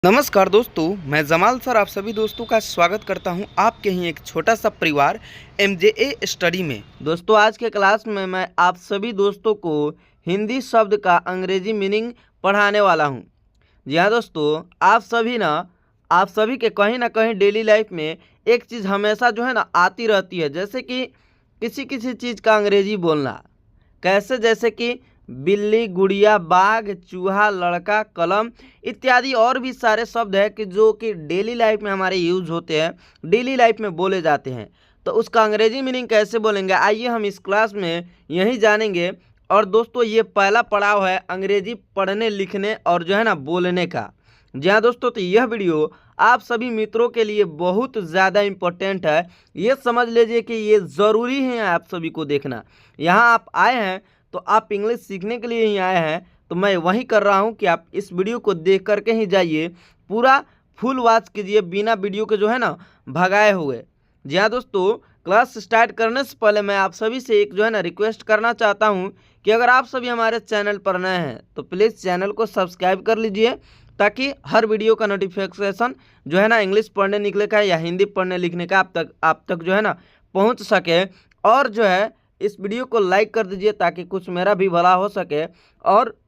नमस्कार दोस्तों, मैं जमाल सर आप सभी दोस्तों का स्वागत करता हूं आपके ही एक छोटा सा परिवार एमजेए स्टडी में। दोस्तों आज के क्लास में मैं आप सभी दोस्तों को हिंदी शब्द का अंग्रेजी मीनिंग पढ़ाने वाला हूं। जी हाँ दोस्तों, आप सभी के कहीं ना कहीं डेली लाइफ में एक चीज़ हमेशा जो है ना आती रहती है, जैसे कि किसी किसी चीज़ का अंग्रेजी बोलना। कैसे? जैसे कि बिल्ली, गुड़िया, बाघ, चूहा, लड़का, कलम इत्यादि और भी सारे शब्द हैं कि जो कि डेली लाइफ में हमारे यूज़ होते हैं, डेली लाइफ में बोले जाते हैं। तो उसका अंग्रेजी मीनिंग कैसे बोलेंगे, आइए हम इस क्लास में यही जानेंगे। और दोस्तों ये पहला पड़ाव है अंग्रेजी पढ़ने, लिखने और जो है ना बोलने का। जी हाँ दोस्तों, तो यह वीडियो आप सभी मित्रों के लिए बहुत ज़्यादा इम्पोर्टेंट है। ये समझ लीजिए कि ये ज़रूरी है आप सभी को देखना। यहाँ आप आए हैं तो आप इंग्लिश सीखने के लिए ही आए हैं, तो मैं वही कर रहा हूँ कि आप इस वीडियो को देख करके ही जाइए, पूरा फुल वॉच कीजिए बिना वीडियो के जो है ना भगाए हुए। जी हाँ दोस्तों, क्लास स्टार्ट करने से पहले मैं आप सभी से एक जो है ना रिक्वेस्ट करना चाहता हूँ कि अगर आप सभी हमारे चैनल पर नए हैं तो प्लीज़ चैनल को सब्सक्राइब कर लीजिए, ताकि हर वीडियो का नोटिफिकेशन जो है ना इंग्लिश पढ़ने निकले का या हिंदी पढ़ने लिखने का आप तक जो है ना पहुँच सके। और जो है इस वीडियो को लाइक कर दीजिए ताकि कुछ मेरा भी भला हो सके, और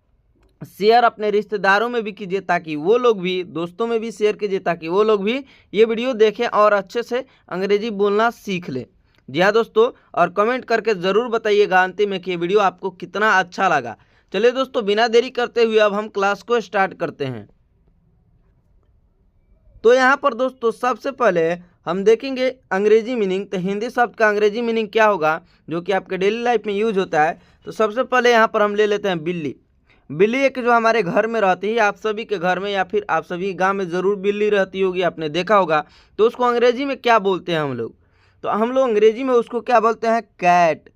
शेयर अपने रिश्तेदारों में भी कीजिए ताकि वो लोग भी, दोस्तों में भी शेयर कीजिए ताकि वो लोग भी ये वीडियो देखें और अच्छे से अंग्रेजी बोलना सीख लें। जी हाँ दोस्तों, और कमेंट करके ज़रूर बताइएगा अंतिम में कि ये वीडियो आपको कितना अच्छा लगा। चलिए दोस्तों, बिना देरी करते हुए अब हम क्लास को स्टार्ट करते हैं। तो यहाँ पर दोस्तों सबसे पहले हम देखेंगे अंग्रेजी मीनिंग। तो हिंदी शब्द का अंग्रेजी मीनिंग क्या होगा जो कि आपके डेली लाइफ में यूज होता है। तो सबसे पहले यहाँ पर हम ले लेते हैं बिल्ली। बिल्ली एक जो हमारे घर में रहती है, आप सभी के घर में या फिर आप सभी गांव में ज़रूर बिल्ली रहती होगी, आपने देखा होगा। तो उसको अंग्रेजी में क्या बोलते हैं हम लोग? तो हम लोग अंग्रेजी में उसको क्या बोलते हैं? कैट।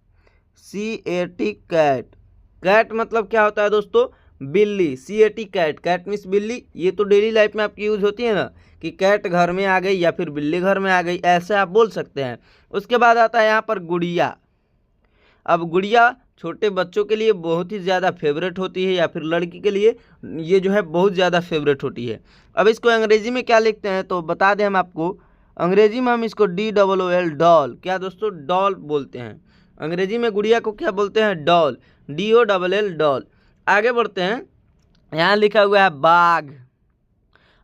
CAT, cat. कैट मतलब क्या होता है दोस्तों? बिल्ली। CAT, cat. कैट मीन्स बिल्ली। ये तो डेली लाइफ में आपकी यूज़ होती है ना कि कैट घर में आ गई या फिर बिल्ली घर में आ गई, ऐसे आप बोल सकते हैं। उसके बाद आता है यहाँ पर गुड़िया। अब गुड़िया छोटे बच्चों के लिए बहुत ही ज़्यादा फेवरेट होती है, या फिर लड़की के लिए ये जो है बहुत ज़्यादा फेवरेट होती है। अब इसको अंग्रेजी में क्या लिखते हैं तो बता दें हम आपको। अंग्रेजी में हम इसको DOOL, डॉल। क्या दोस्तों? डॉल बोलते हैं। अंग्रेजी में गुड़िया को क्या बोलते हैं? डॉल। DOLL, doll. आगे बढ़ते हैं, यहाँ लिखा हुआ है बाघ।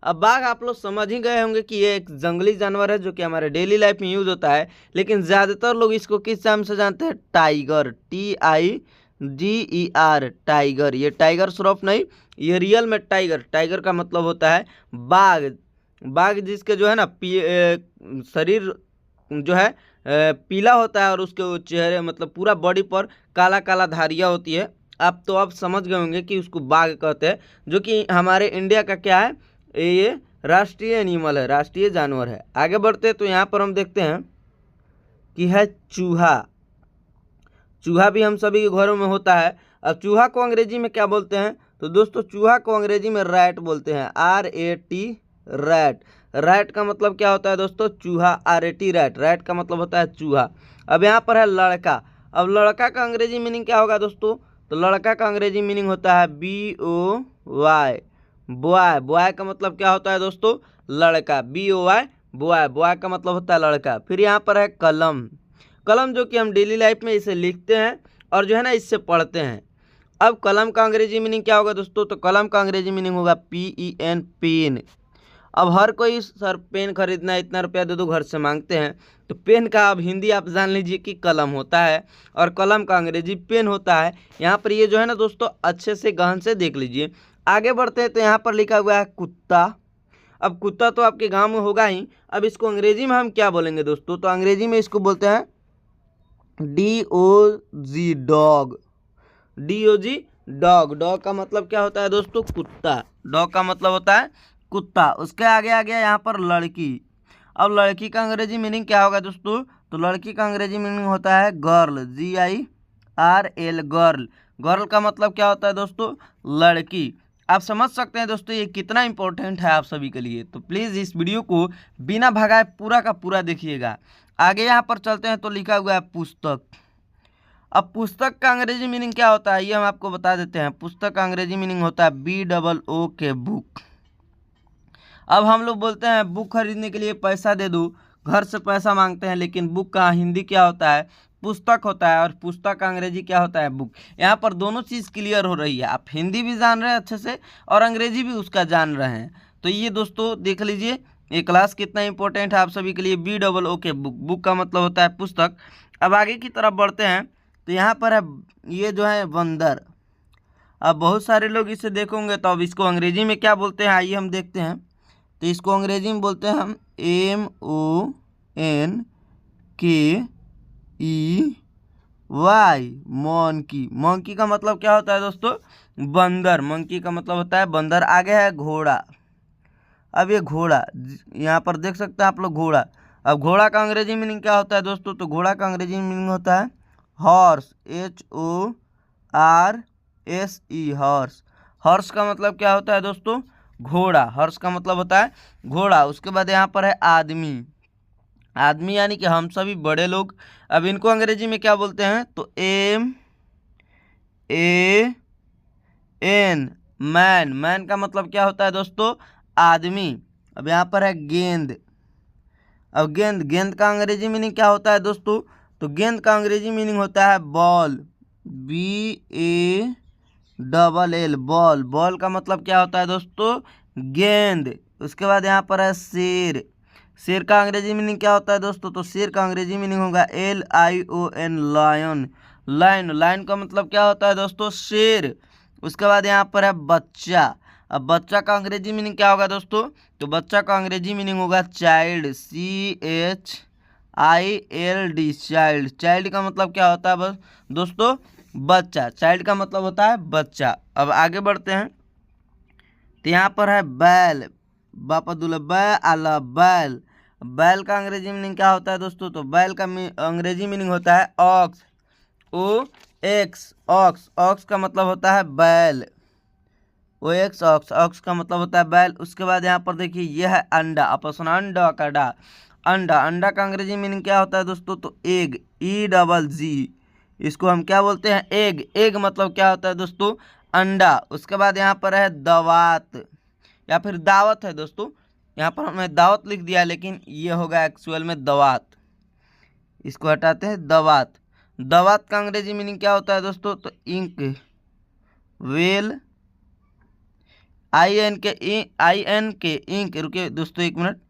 अब बाघ आप लोग समझ ही गए होंगे कि ये एक जंगली जानवर है जो कि हमारे डेली लाइफ में यूज़ होता है, लेकिन ज़्यादातर लोग इसको किस नाम से जानते हैं? टाइगर। TIGER, tiger. ये टाइगर श्रॉफ नहीं, ये रियल में टाइगर। टाइगर का मतलब होता है बाघ। बाघ जिसके जो है ना शरीर जो है पीला होता है, और उसके चेहरे मतलब पूरा बॉडी पर काला काला धारियाँ होती है। आप तो अब समझ गए होंगे कि उसको बाघ कहते हैं, जो कि हमारे इंडिया का क्या है? ये राष्ट्रीय एनिमल है, राष्ट्रीय जानवर है। आगे बढ़ते हैं तो यहाँ पर हम देखते हैं कि है चूहा। चूहा भी हम सभी के घरों में होता है। अब चूहा को अंग्रेजी में क्या बोलते हैं? तो दोस्तों चूहा को अंग्रेजी में रैट बोलते हैं। RAT, rat. रैट का मतलब क्या होता है दोस्तों? चूहा। RAT, rat. रैट का मतलब होता है चूहा। अब यहाँ पर है लड़का। अब लड़का का अंग्रेजी मीनिंग क्या होगा दोस्तों? तो लड़का का अंग्रेजी मीनिंग होता है BOY, बॉय। बॉय का मतलब क्या होता है दोस्तों? लड़का। BOY, boy. बॉय का मतलब होता है लड़का। फिर यहाँ पर है कलम। कलम जो कि हम डेली लाइफ में इसे लिखते हैं और जो है ना इससे पढ़ते हैं। अब कलम का अंग्रेजी मीनिंग क्या होगा दोस्तों? तो कलम का अंग्रेजी मीनिंग होगा PEN, पेन। अब हर कोई सर पेन खरीदना है, इतना रुपया दे दो, घर से मांगते हैं। तो पेन का अब हिंदी आप जान लीजिए कि कलम होता है, और कलम का अंग्रेजी पेन होता है। यहाँ पर ये जो है ना दोस्तों अच्छे से गहन से देख लीजिए। आगे बढ़ते हैं तो यहाँ पर लिखा हुआ है कुत्ता। अब कुत्ता तो आपके गांव में होगा ही। अब इसको अंग्रेजी में हम क्या बोलेंगे दोस्तों? तो अंग्रेजी में इसको बोलते हैं DOG, dog. DOG, dog. Dog का मतलब क्या होता है दोस्तों? कुत्ता। डॉग का मतलब होता है कुत्ता। उसके आगे आ गया यहाँ पर लड़की। अब लड़की का अंग्रेजी मीनिंग क्या होगा दोस्तों? तो लड़की का अंग्रेजी मीनिंग होता है गर्ल। GIRL, girl. गर्ल का मतलब क्या होता है दोस्तों? लड़की। आप समझ सकते हैं दोस्तों ये कितना इंपॉर्टेंट है आप सभी के लिए। तो प्लीज़ इस वीडियो को बिना भगाए पूरा का पूरा देखिएगा। आगे यहाँ पर चलते हैं तो लिखा हुआ है पुस्तक। अब पुस्तक का अंग्रेजी मीनिंग क्या होता है ये हम आपको बता देते हैं। पुस्तक का अंग्रेजी मीनिंग होता है BOOK, बुक। अब हम लोग बोलते हैं बुक खरीदने के लिए पैसा दे दो, घर से पैसा मांगते हैं, लेकिन बुक का हिंदी क्या होता है? पुस्तक होता है, और पुस्तक का अंग्रेजी क्या होता है? बुक। यहाँ पर दोनों चीज़ क्लियर हो रही है, आप हिंदी भी जान रहे हैं अच्छे से और अंग्रेजी भी उसका जान रहे हैं। तो ये दोस्तों देख लीजिए ये क्लास कितना इंपॉर्टेंट है आप सभी के लिए। BOO के बुक, बुक का मतलब होता है पुस्तक। अब आगे की तरफ बढ़ते हैं तो यहाँ पर है ये जो है बंदर। अब बहुत सारे लोग इसे देखोगे तो अब इसको अंग्रेजी में क्या बोलते हैं आइए हम देखते हैं। तो इसको अंग्रेजी में बोलते हैं हम MONKEY, मॉन्की। मॉन्की का मतलब क्या होता है दोस्तों? बंदर। मंकी का मतलब होता है बंदर। आगे है घोड़ा। अब ये घोड़ा यहाँ पर देख सकते हैं आप लोग, घोड़ा। अब घोड़ा का अंग्रेजी मीनिंग क्या होता है दोस्तों? तो घोड़ा का अंग्रेजी मीनिंग होता है हॉर्स, HORSE, हॉर्स। हॉर्स का मतलब क्या होता है दोस्तों? घोड़ा। हॉर्स का मतलब होता है घोड़ा। उसके बाद यहाँ पर है आदमी। आदमी यानी कि हम सभी बड़े लोग। अब इनको अंग्रेजी में क्या बोलते हैं? तो MAN, मैन। मैन का मतलब क्या होता है दोस्तों? आदमी। अब यहाँ पर है गेंद। अब गेंद, गेंद का अंग्रेजी मीनिंग क्या होता है दोस्तों? तो गेंद का अंग्रेजी मीनिंग होता है बॉल, BALL, बॉल। बॉल का मतलब क्या होता है दोस्तों? गेंद। उसके बाद यहाँ पर है शेर। शेर का अंग्रेजी मीनिंग क्या होता है दोस्तों? तो शेर का अंग्रेजी मीनिंग होगा LION, लायन। लायन, लायन का मतलब क्या होता है दोस्तों? शेर। उसके बाद यहाँ पर है बच्चा। अब बच्चा का अंग्रेजी मीनिंग क्या होगा दोस्तों? तो बच्चा का अंग्रेजी मीनिंग होगा चाइल्ड, CHILD, चाइल्ड। चाइल्ड का मतलब क्या होता है बस दोस्तों? बच्चा। चाइल्ड का मतलब होता है बच्चा। अब आगे बढ़ते हैं तो यहाँ पर है बैल, बापदुल आला, बैल। बैल का अंग्रेजी मीनिंग क्या होता है दोस्तों? तो बैल का अंग्रेजी मीनिंग होता है ऑक्स, OX, ऑक्स। ऑक्स का मतलब होता है बैल, OX, ऑक्स। ऑक्स का मतलब होता है बैल। उसके बाद यहाँ पर देखिए यह है अंडा, अपना अंडा का डा, अंडा। अंडा का अंग्रेजी मीनिंग क्या होता है दोस्तों? तो एग, EGG। इसको हम क्या बोलते हैं? एग। एग मतलब क्या होता है दोस्तों? अंडा। उसके बाद यहाँ पर है दवात या फिर दावत है दोस्तों। यहाँ पर हमने दावत लिख दिया, लेकिन ये होगा एक्चुअल में दवात। इसको हटाते हैं, दवात। दवात का अंग्रेजी मीनिंग क्या होता है दोस्तों? तो इंक, वेल, IN के इंक। रुकिए दोस्तों एक मिनट,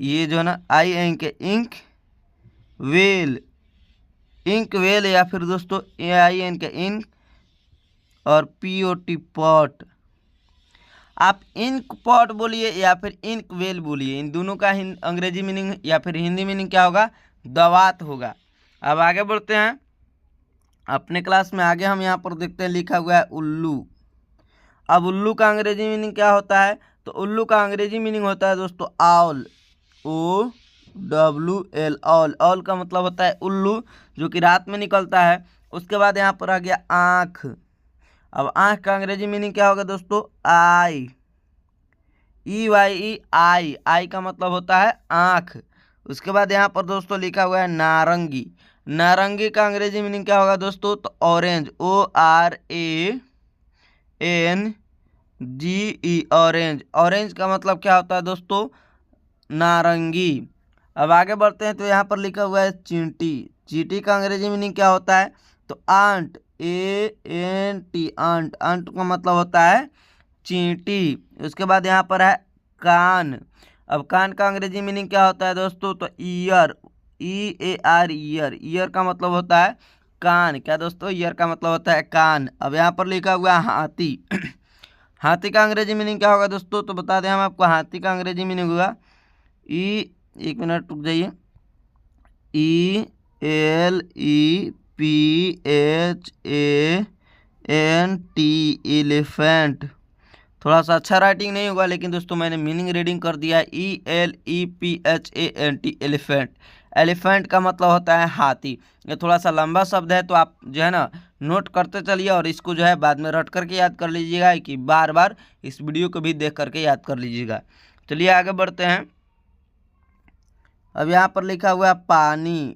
ये जो है ना IN के इंक, वेल, इंक वेल, या फिर दोस्तों AIN के इंक, और POT पॉट। आप इंक पॉट बोलिए या फिर इंक वेल बोलिए, इन दोनों का अंग्रेजी मीनिंग या फिर हिंदी मीनिंग क्या होगा? दवात होगा। अब आगे बढ़ते हैं अपने क्लास में। आगे हम यहाँ पर देखते हैं लिखा हुआ है उल्लू। अब उल्लू का अंग्रेजी मीनिंग क्या होता है? तो उल्लू का अंग्रेजी मीनिंग होता है दोस्तों आउल, OWL, ऑल। ऑल का मतलब होता है उल्लू, जो कि रात में निकलता है। उसके बाद यहाँ पर आ गया आँख। अब आँख का अंग्रेजी मीनिंग क्या होगा दोस्तों? आई, EYE, आई का मतलब होता है आँख। उसके बाद यहाँ पर दोस्तों लिखा हुआ है नारंगी। नारंगी का अंग्रेजी मीनिंग क्या होगा दोस्तों? तो ऑरेंज, ORANGE, ऑरेंज। ऑरेंज का मतलब क्या होता है दोस्तों? नारंगी। अब आगे बढ़ते हैं तो यहाँ पर लिखा हुआ है चींटी। चींटी का अंग्रेजी मीनिंग क्या होता है? तो आंट, ANT, आंट। आंट का मतलब होता है चींटी। उसके बाद यहाँ पर है कान। अब कान का अंग्रेजी मीनिंग क्या होता है दोस्तों? तो ईयर, EAR, ईयर। ईयर का मतलब होता है कान। क्या दोस्तों? ईयर का मतलब होता है कान। अब यहाँ पर लिखा हुआ है हाथी। हाथी का अंग्रेजी मीनिंग क्या होगा दोस्तों? तो बता दें हम आपको, हाथी का अंग्रेजी मीनिंग होगा एक मिनट रुक जाइए, ELEPHANT, एलिफेंट। थोड़ा सा अच्छा राइटिंग नहीं होगा, लेकिन दोस्तों मैंने मीनिंग रीडिंग कर दिया है, ELEPHANT, एलिफेंट। एलिफेंट का मतलब होता है हाथी। ये थोड़ा सा लंबा शब्द है, तो आप जो है ना नोट करते चलिए, और इसको जो है बाद में रट करके याद कर लीजिएगा, कि बार बार इस वीडियो को भी देख करके याद कर लीजिएगा। चलिए आगे बढ़ते हैं। अब यहाँ पर लिखा हुआ है पानी।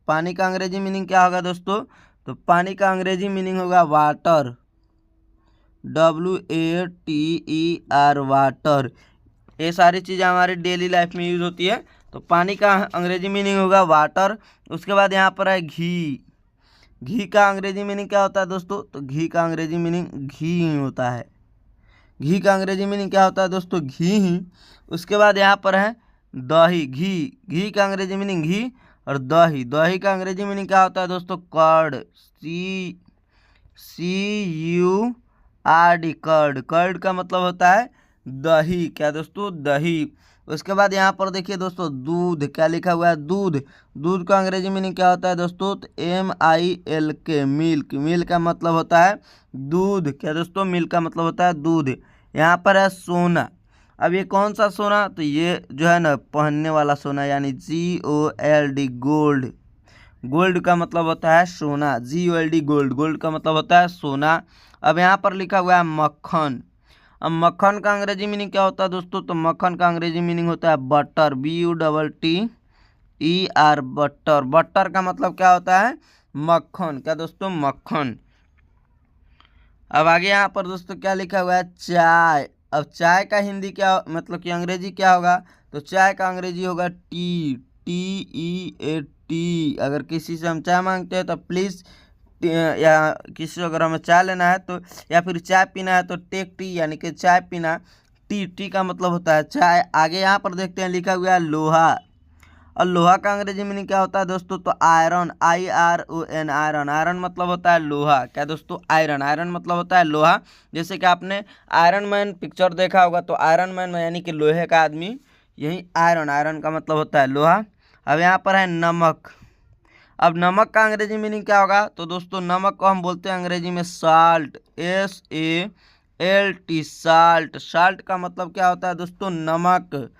पानी का अंग्रेजी मीनिंग क्या होगा दोस्तों? तो पानी का अंग्रेजी मीनिंग होगा वाटर, WATER, वाटर। ये सारी चीज़ें हमारी डेली लाइफ में यूज़ होती है। तो पानी का अंग्रेजी मीनिंग होगा वाटर। उसके बाद यहाँ पर है घी। घी का अंग्रेजी मीनिंग क्या होता है दोस्तों? तो घी का अंग्रेजी मीनिंग घी ही होता है। घी का अंग्रेजी मीनिंग क्या होता है दोस्तों? घी ही। उसके बाद यहाँ पर है दही। घी का अंग्रेजी मीनिंग घी और दही। दही का अंग्रेजी मीनिंग क्या होता है दोस्तों? कर्ड। CURD curd. कर्ड का मतलब होता है दही। क्या दोस्तों? दही। उसके बाद यहाँ पर देखिए दोस्तों दूध। क्या लिखा हुआ है? दूध। दूध का अंग्रेजी मीनिंग क्या होता है दोस्तों? तो MILK मिल्क। मिल्क का मतलब होता है दूध। क्या दोस्तों? मिल्क का मतलब होता है दूध। यहाँ पर है सोना। अब ये कौन सा सोना? तो ये जो है ना पहनने वाला सोना, यानी GOLD गोल्ड। गोल्ड का मतलब होता है सोना। GOLD gold. गोल्ड का मतलब होता है सोना। अब यहाँ पर लिखा हुआ है मक्खन। अब मक्खन का अंग्रेजी मीनिंग क्या होता है दोस्तों? तो मक्खन का अंग्रेजी मीनिंग होता है बटर। BUTTER butter. बटर का मतलब क्या होता है? मक्खन। क्या दोस्तों? मक्खन। अब आगे यहाँ पर दोस्तों क्या लिखा हुआ है? चाय। अब चाय का हिंदी क्या मतलब कि अंग्रेजी क्या होगा? तो चाय का अंग्रेजी होगा TEA। अगर किसी से हम चाय मांगते हैं तो प्लीज़, या किसी अगर हमें चाय लेना है तो, या फिर चाय पीना है तो टेक टी, यानी कि चाय पीना। टी का मतलब होता है चाय। आगे यहाँ पर देखते हैं लिखा हुआ है लोहा। और लोहा का अंग्रेजी मीनिंग क्या होता है दोस्तों? तो आयरन। IRON iron. आयरन मतलब होता है लोहा। क्या दोस्तों? आयरन। आयरन मतलब होता है लोहा। जैसे कि आपने आयरन मैन पिक्चर देखा होगा, तो आयरन मैन में यानी कि लोहे का आदमी, यही आयरन। आयरन का मतलब होता है लोहा। अब यहाँ पर है नमक। अब नमक का अंग्रेजी मीनिंग क्या होगा? तो दोस्तों नमक को हम बोलते हैं अंग्रेजी में साल्ट। SALT salt. साल्ट का मतलब क्या होता है दोस्तों? नमक।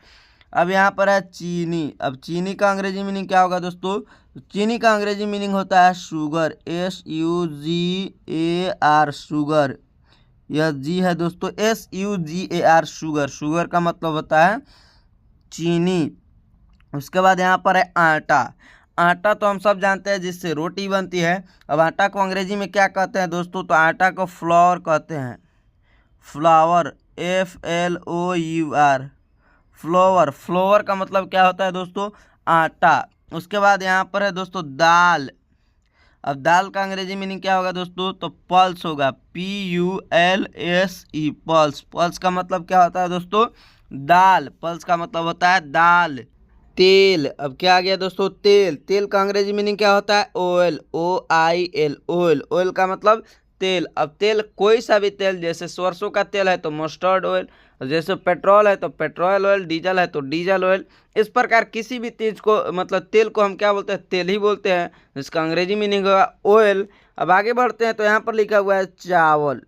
अब यहाँ पर है चीनी। अब चीनी का अंग्रेजी मीनिंग क्या होगा दोस्तों? चीनी का अंग्रेजी मीनिंग होता है शुगर। SUGAR sugar. यह जी है दोस्तों, SUGAR शुगर। शुगर का मतलब होता है चीनी। उसके बाद यहाँ पर है आटा। आटा तो हम सब जानते हैं जिससे रोटी बनती है। अब आटा को अंग्रेजी में क्या कहते हैं दोस्तों? तो आटा को फ्लोर कहते हैं। फ्लावर। FLOUR flower. फ्लोवर का मतलब क्या होता है दोस्तों? आटा। उसके बाद यहाँ पर है दोस्तों दाल। अब दाल का अंग्रेजी मीनिंग क्या होगा दोस्तों? तो पल्स होगा। PULSE pulse. पल्स का मतलब क्या होता है दोस्तों? दाल। पल्स का मतलब होता है दाल। तेल। अब क्या आ गया दोस्तों? तेल। तेल का अंग्रेजी मीनिंग क्या होता है? ऑयल। OIL oil. ऑयल का मतलब तेल। अब तेल कोई सा भी तेल, जैसे सरसों का तेल है तो मस्टर्ड ऑयल, जैसे पेट्रोल है तो पेट्रोल ऑयल, डीजल है तो डीजल ऑयल। इस प्रकार किसी भी चीज़ को मतलब तेल को हम क्या बोलते हैं? तेल ही बोलते हैं, जिसका अंग्रेजी मीनिंग होगा ऑयल। अब आगे बढ़ते हैं तो यहाँ पर लिखा हुआ है चावल।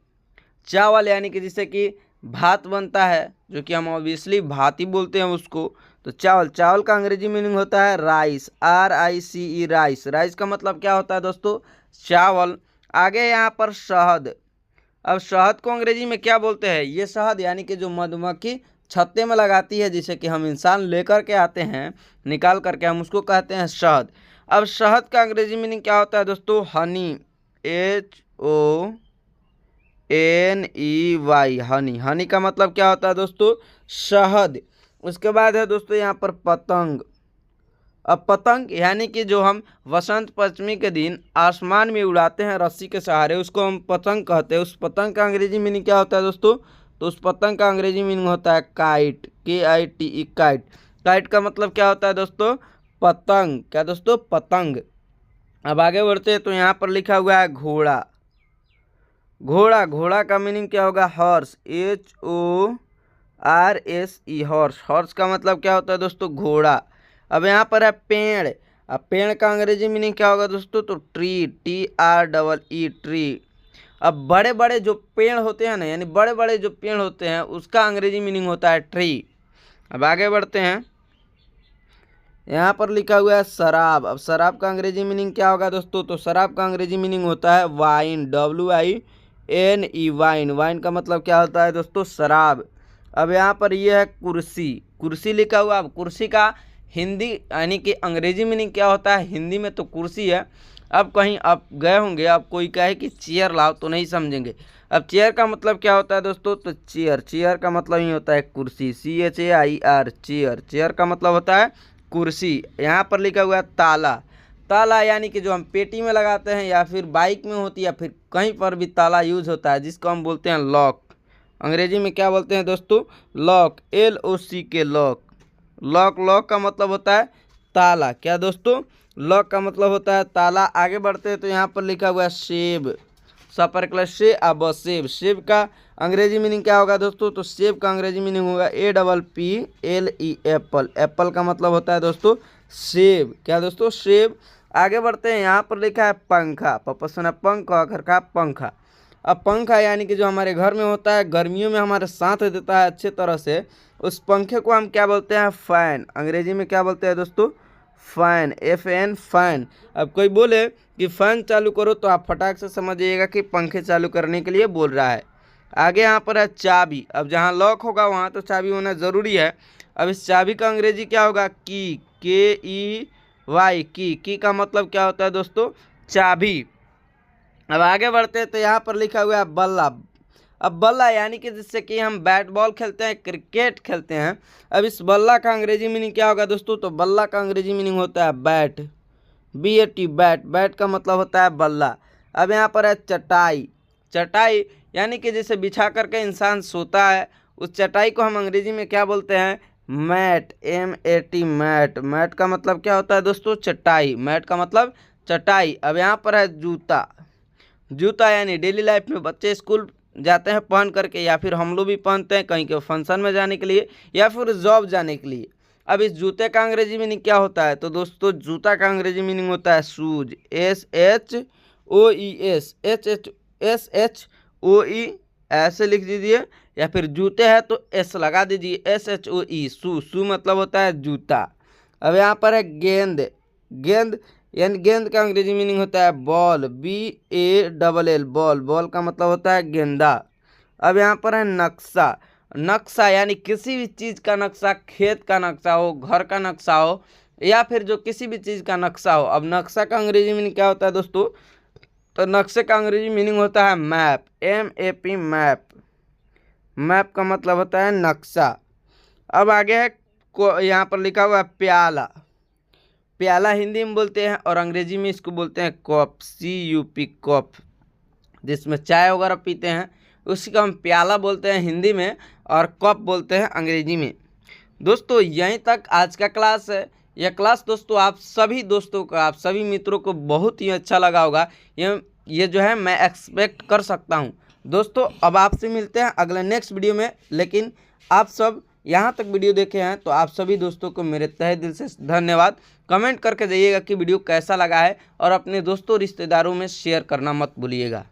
चावल यानी कि जिससे कि भात बनता है, जो कि हम ऑब्वियसली भात ही बोलते हैं उसको। तो चावल। चावल का अंग्रेजी मीनिंग होता है राइस। RICE rice. राइस का मतलब क्या होता है दोस्तों? चावल। आगे यहाँ पर शहद। अब शहद को अंग्रेजी में क्या बोलते हैं? ये शहद यानी कि जो मधुमक्खी छत्ते में लगाती है, जिसे कि हम इंसान लेकर के आते हैं निकाल करके, हम उसको कहते हैं शहद। अब शहद का अंग्रेजी मीनिंग क्या होता है दोस्तों? हनी। HONEY हनी। हनी का मतलब क्या होता है दोस्तों? शहद। उसके बाद है दोस्तों यहाँ पर पतंग। अब पतंग यानी कि जो हम वसंत पंचमी के दिन आसमान में उड़ाते हैं रस्सी के सहारे, उसको हम पतंग कहते हैं। उस पतंग का अंग्रेजी मीनिंग क्या होता है दोस्तों? तो उस पतंग का अंग्रेजी मीनिंग होता है काइट। KITE kite. काइट का मतलब क्या होता है दोस्तों? पतंग। क्या दोस्तों? पतंग। अब आगे बढ़ते हैं तो यहाँ पर लिखा हुआ है घोड़ा। घोड़ा। घोड़ा का मीनिंग क्या होगा? हॉर्स। HORSE horse. हॉर्स का मतलब क्या होता है दोस्तों? घोड़ा। अब यहाँ पर है पेड़। अब पेड़ का अंग्रेजी मीनिंग क्या होगा दोस्तों? तो ट्री। TREE tree. अब बड़े बड़े जो पेड़ होते हैं ना, यानी बड़े बड़े जो पेड़ होते हैं, उसका अंग्रेजी मीनिंग होता है ट्री। अब आगे बढ़ते हैं, यहाँ पर लिखा हुआ है शराब। अब शराब का अंग्रेजी मीनिंग क्या होगा दोस्तों? तो शराब का अंग्रेजी मीनिंग होता है वाइन। WINE wine. वाइन का मतलब क्या होता है दोस्तों? शराब। अब यहाँ पर ये है कुर्सी। कुर्सी लिखा हुआ। अब कुर्सी का हिंदी यानी कि अंग्रेजी मीनिंग क्या होता है? हिंदी में तो कुर्सी है। अब कहीं आप गए होंगे, आप कोई कहे कि चेयर लाओ तो नहीं समझेंगे। अब चेयर का मतलब क्या होता है दोस्तों, तो चेयर का मतलब ही होता है कुर्सी, CHAIR चेयर। चेयर का मतलब होता है कुर्सी। यहाँ पर लिखा हुआ है ताला। ताला यानी कि जो हम पेटी में लगाते हैं या फिर बाइक में होती है या फिर कहीं पर भी ताला यूज होता है, जिसको हम बोलते हैं लॉक। अंग्रेजी में क्या बोलते हैं दोस्तों, लॉक, LOCK लॉक। लॉक का मतलब होता है ताला। क्या दोस्तों, लॉक का मतलब होता है ताला। आगे बढ़ते हैं तो यहाँ पर लिखा हुआ है सेब, सपर क्लस से अब सेब। सेब का अंग्रेजी मीनिंग क्या होगा दोस्तों, तो सेब का अंग्रेजी मीनिंग होगा APPLE एप्पल। एप्पल का मतलब होता है दोस्तों सेब। क्या दोस्तों, सेब। आगे बढ़ते हैं, यहाँ पर लिखा है पंखा, पप्पा सुना पंख, घर का पंखा। अब पंखा यानी कि जो हमारे घर में होता है, गर्मियों में हमारे साथ देता है अच्छे तरह से, उस पंखे को हम क्या बोलते हैं, फैन। अंग्रेजी में क्या बोलते हैं दोस्तों, फैन, FN फैन। अब कोई बोले कि फैन चालू करो तो आप फटाक से समझिएगा कि पंखे चालू करने के लिए बोल रहा है। आगे यहाँ पर है चाबी। अब जहाँ लॉक होगा वहाँ तो चाबी होना ज़रूरी है। अब इस चाबी का अंग्रेजी क्या होगा, की, KEY की का मतलब क्या होता है दोस्तों, चाबी। अब आगे बढ़ते हैं तो यहाँ पर लिखा हुआ है बल्ला। अब बल्ला यानी कि जिससे कि हम बैट बॉल खेलते हैं, क्रिकेट खेलते हैं। अब इस बल्ला का अंग्रेजी मीनिंग क्या होगा दोस्तों, तो बल्ला का अंग्रेजी मीनिंग होता है बैट, BAT बैट। बैट का मतलब होता है बल्ला। अब यहाँ पर है चटाई। चटाई यानी कि जिसे बिछा करके इंसान सोता है, उस चटाई को हम अंग्रेजी में क्या बोलते हैं, मैट, MAT मैट। मैट का मतलब क्या होता है दोस्तों, चटाई। मैट का मतलब चटाई। अब यहाँ पर है जूता। जूता यानी डेली लाइफ में बच्चे स्कूल जाते हैं पहन करके, या फिर हम लोग भी पहनते हैं कहीं के फंक्शन में जाने के लिए या फिर जॉब जाने के लिए। अब इस जूते का अंग्रेजी मीनिंग क्या होता है, तो दोस्तों जूता का अंग्रेजी मीनिंग होता है शूज, SHOE ऐसे लिख दीजिए, या फिर जूते है तो S लगा दीजिए, SHOE शू मतलब होता है जूता। अब यहाँ पर है गेंद। गेंद यानी गेंद का अंग्रेजी मीनिंग होता है बॉल, BALL बॉल। बॉल का मतलब होता है गेंदा। अब यहाँ पर है नक्शा। नक्शा यानी किसी भी चीज़ का नक्शा, खेत का नक्शा हो, घर का नक्शा हो, या फिर जो किसी भी चीज़ का नक्शा हो। अब नक्शा का अंग्रेजी मीनिंग क्या होता है दोस्तों, तो नक्शे का अंग्रेजी मीनिंग होता है मैप, MAP मैप। मैप का मतलब होता है नक्शा। अब आगे है यहाँ पर लिखा हुआ है प्याला। प्याला हिंदी में बोलते हैं और अंग्रेजी में इसको बोलते हैं कप, CUP कप, जिसमें चाय वगैरह पीते हैं उसी को हम प्याला बोलते हैं हिंदी में, और कप बोलते हैं अंग्रेजी में। दोस्तों यहीं तक आज का क्लास है। यह क्लास दोस्तों आप सभी दोस्तों को, आप सभी मित्रों को बहुत ही अच्छा लगा होगा। ये जो है मैं एक्सपेक्ट कर सकता हूँ। दोस्तों अब आपसे मिलते हैं अगले नेक्स्ट वीडियो में, लेकिन आप सब यहाँ तक वीडियो देखे हैं तो आप सभी दोस्तों को मेरे तहे दिल से धन्यवाद। कमेंट करके जाइएगा कि वीडियो कैसा लगा है, और अपने दोस्तों रिश्तेदारों में शेयर करना मत भूलिएगा।